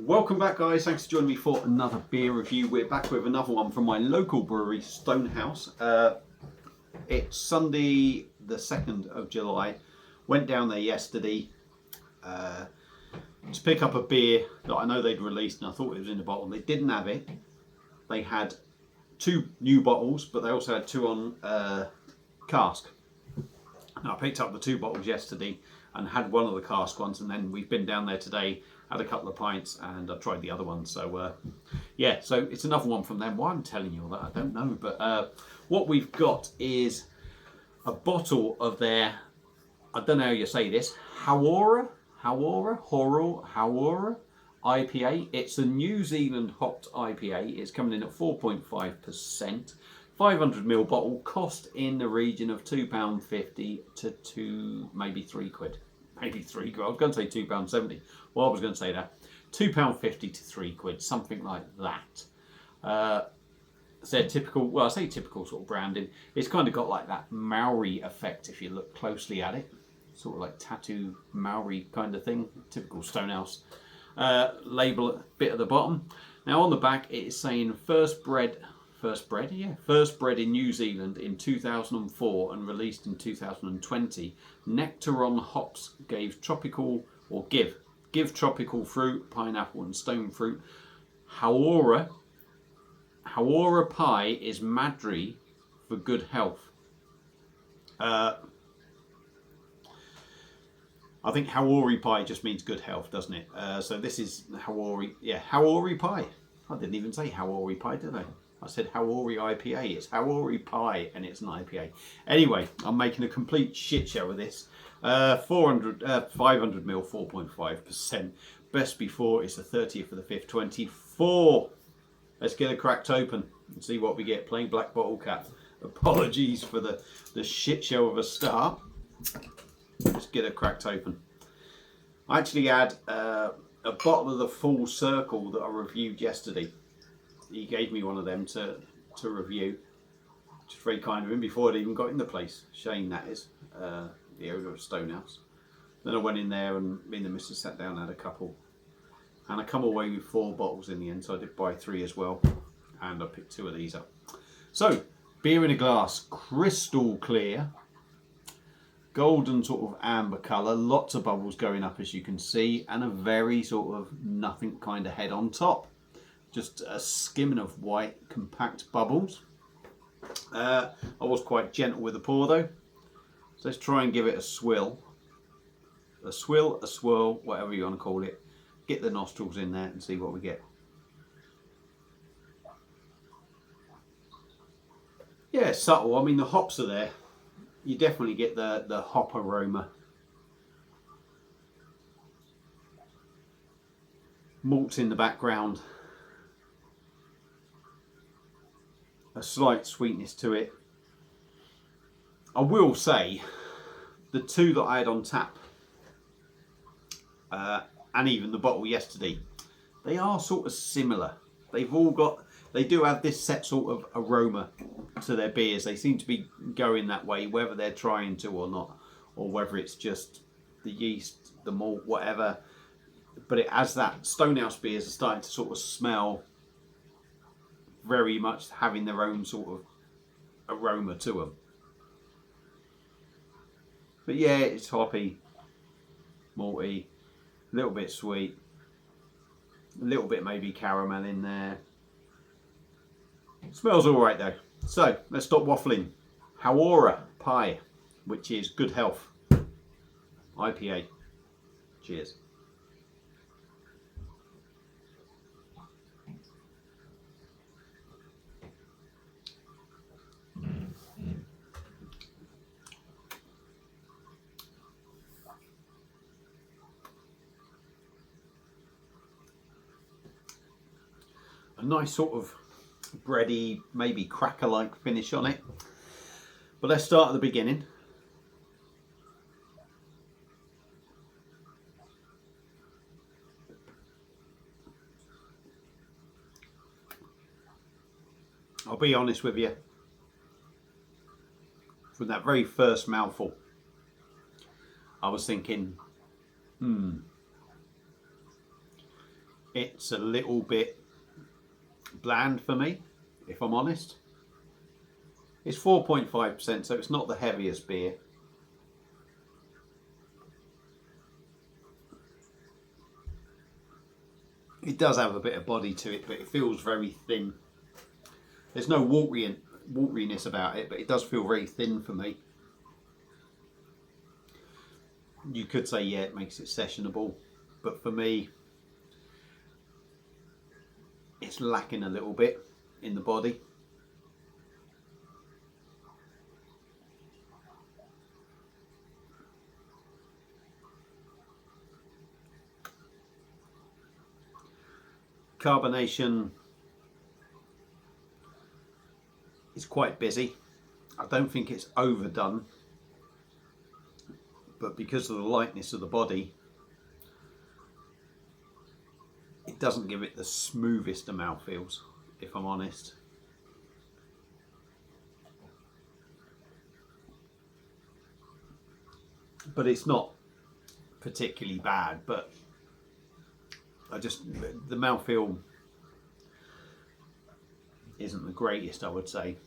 Welcome back, guys. Thanks for joining me for another beer review. We're back with another one from my local brewery, Stonehouse. It's Sunday the 2nd of July. Went down there yesterday to pick up a beer that I know they'd released and I thought it was in the bottle. They didn't have it. They had 2 new bottles, but they also had 2 on cask. Now, I picked up the 2 bottles yesterday and had one of the cask ones, and then we've been down there today, had a couple of pints, and I tried the other one. So yeah, so it's another one from them. Why I'm telling you all that, I don't know. But what we've got is a bottle of their, I don't know how you say this, Hauora IPA. It's a New Zealand hopped IPA. It's coming in at 4.5%. 500ml bottle, cost in the region of £2.50 to maybe £3. Maybe £3. I was going to say £2.70. Well, I was going to say that. £2.50 to £3, something like that. It's their typical, well, I say typical sort of branding. It's kind of got like that Maori effect if you look closely at it. Sort of like tattoo Maori kind of thing. Typical Stonehouse label bit at the bottom. Now on the back it is saying first bred in New Zealand in 2004 and released in 2020. Nectaron hops give tropical fruit, pineapple and stone fruit. Hauora pie is Madri for good health. I think Hauora pie just means good health, doesn't it? So this is Hauora pie. I didn't even say Hauora pie, did I? I said Hauora IPA. It's Hauora pie and it's an IPA. Anyway, I'm making a complete shit show of this. 500ml, 4.5%. Best before is the 30th of the 5th, 24. Let's get it cracked open and see what we get. Plain black bottle cap. Apologies for the shit show of a start. Let's get it cracked open. I actually had a bottle of the Full Circle that I reviewed yesterday. He gave me one of them to review, which is very kind of him, before I'd even got in the place. Shane, that is, the owner of Stonehouse. Then I went in there and me and the missus sat down and had a couple. And I come away with 4 bottles in the end, so I did buy 3 as well. And I picked 2 of these up. So, beer in a glass, crystal clear. Golden sort of amber colour, lots of bubbles going up as you can see, and a very sort of nothing kind of head on top. Just a skimming of white compact bubbles. I was quite gentle with the pour though. So let's try and give it a swill. A swill, a swirl, whatever you want to call it. Get the nostrils in there and see what we get. Yeah, subtle. I mean, the hops are there. You definitely get the hop aroma. Malts in the background. A slight sweetness to it. I will say the 2 that I had on tap and even the bottle yesterday, they are sort of similar. They do have this set sort of aroma to their beers. They seem to be going that way, whether they're trying to or not, or whether it's just the yeast, the malt, whatever. But it has that. Stonehouse beers are starting to sort of smell very much having their own sort of aroma to them. But yeah, it's hoppy, malty, a little bit sweet, a little bit maybe caramel in there. Smells all right though. So let's stop waffling. Hauora pie, which is good health IPA. Cheers. A nice sort of bready, maybe cracker-like finish on it. But let's start at the beginning. I'll be honest with you. From that very first mouthful, I was thinking, it's a little bit bland for me, if I'm honest. It's 4.5%, so it's not the heaviest beer. It does have a bit of body to it, but it feels very thin. There's no wateryness about it, but it does feel very thin for me. You could say, yeah, it makes it sessionable, but for me, it's lacking a little bit in the body. Carbonation is quite busy. I don't think it's overdone, but because of the lightness of the body, it doesn't give it the smoothest of mouthfeels, if I'm honest. But it's not particularly bad, but the mouthfeel isn't the greatest, I would say.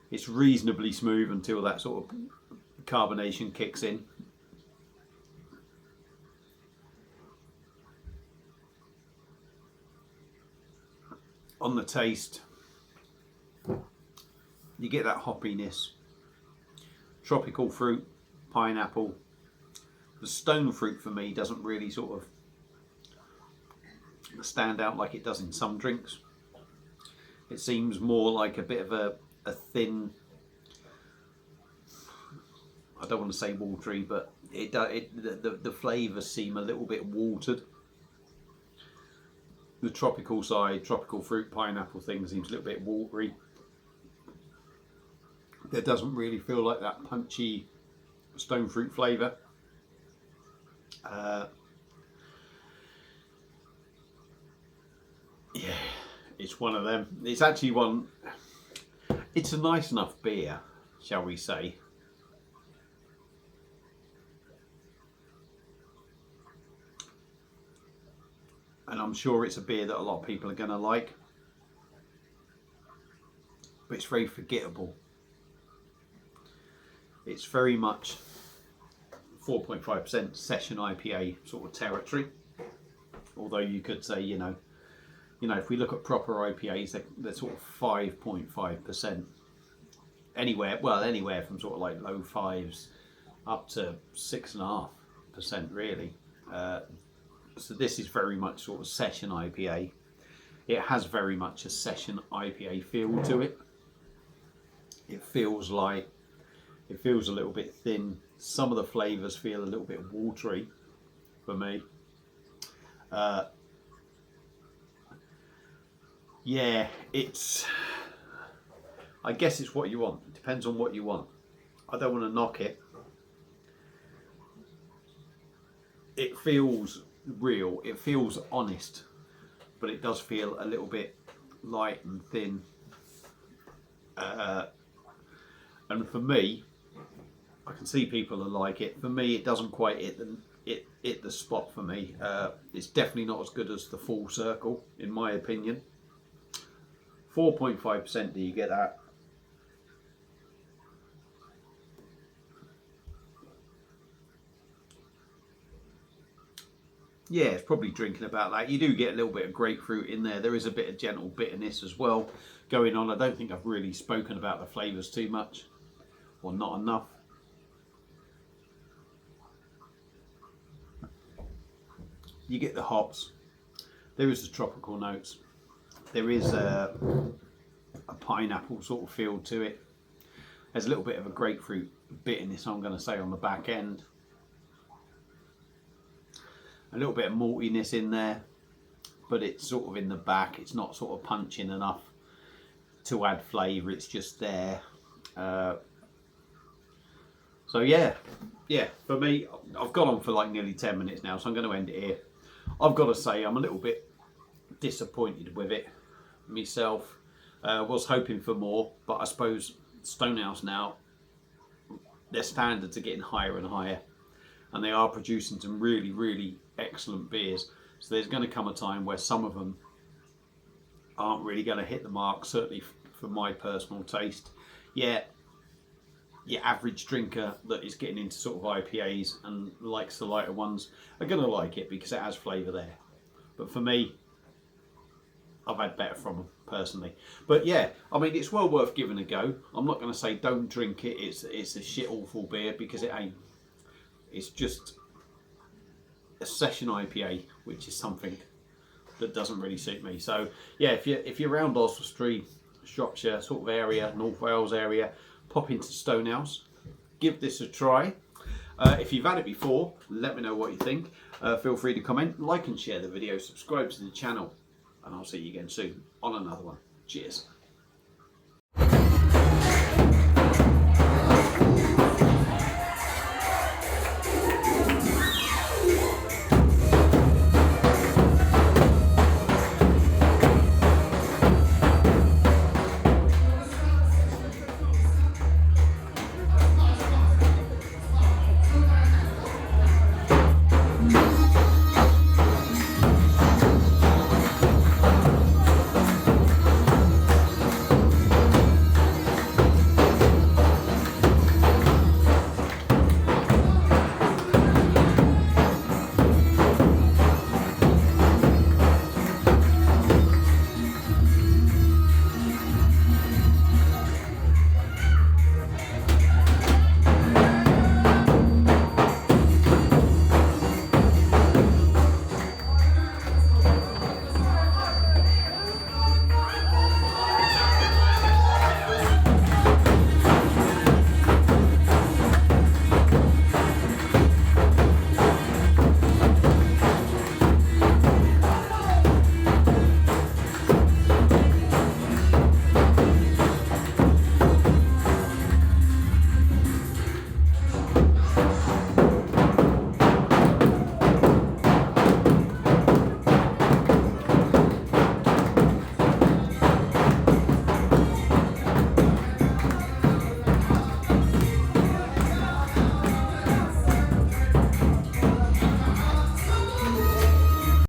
It's reasonably smooth until that sort of carbonation kicks in. On the taste, you get that hoppiness, tropical fruit, pineapple. The stone fruit for me doesn't really sort of stand out like it does in some drinks. It seems more like a bit of a thin, I don't want to say watery, but the flavours seem a little bit watered. The tropical side, tropical fruit, pineapple thing seems a little bit watery. There doesn't really feel like that punchy stone fruit flavour. Yeah, it's one of them. It's actually one, it's a nice enough beer, shall we say. And I'm sure it's a beer that a lot of people are going to like. But it's very forgettable. It's very much 4.5% session IPA sort of territory. Although you could say, you know, if we look at proper IPAs, they're sort of 5.5%. Anywhere from sort of like low fives up to 6.5%, really. So this is very much sort of session IPA. It has very much a session IPA feel to it. It feels a little bit thin. Some of the flavours feel a little bit watery for me. Yeah, I guess it's what you want. It depends on what you want. I don't want to knock it. It feels real, it feels honest, but it does feel a little bit light and thin. And for me, I can see people that like it. For me, it doesn't quite hit the spot for me. It's definitely not as good as the Full Circle, in my opinion. 4.5%, do you get that? Yeah, it's probably drinking about that. You do get a little bit of grapefruit in there. There is a bit of gentle bitterness as well going on. I don't think I've really spoken about the flavours too much, or not enough. You get the hops. There is the tropical notes. There is a pineapple sort of feel to it. There's a little bit of a grapefruit bitterness, I'm going to say, on the back end. A little bit of maltiness in there, but it's sort of in the back. It's not sort of punching enough to add flavour. It's just there. So yeah, for me, I've gone on for like nearly 10 minutes now, so I'm going to end it here. I've got to say I'm a little bit disappointed with it myself. Was hoping for more, but I suppose Stonehouse now, their standards are getting higher and higher, and they are producing some really, really excellent beers. So there's going to come a time where some of them aren't really going to hit the mark, certainly for my personal taste. Yeah, your average drinker that is getting into sort of IPAs and likes the lighter ones are going to like it because it has flavour there. But for me, I've had better from them personally. But yeah, I mean, it's well worth giving a go. I'm not going to say don't drink it. It's a shit awful beer, because it ain't. It's just a session IPA, which is something that doesn't really suit me. So yeah, if you're around Oswestry, Shropshire sort of area, North Wales area, pop into Stonehouse, give this a try. If you've had it before, let me know what you think. Feel free to comment, like and share the video, subscribe to the channel, and I'll see you again soon on another one. Cheers.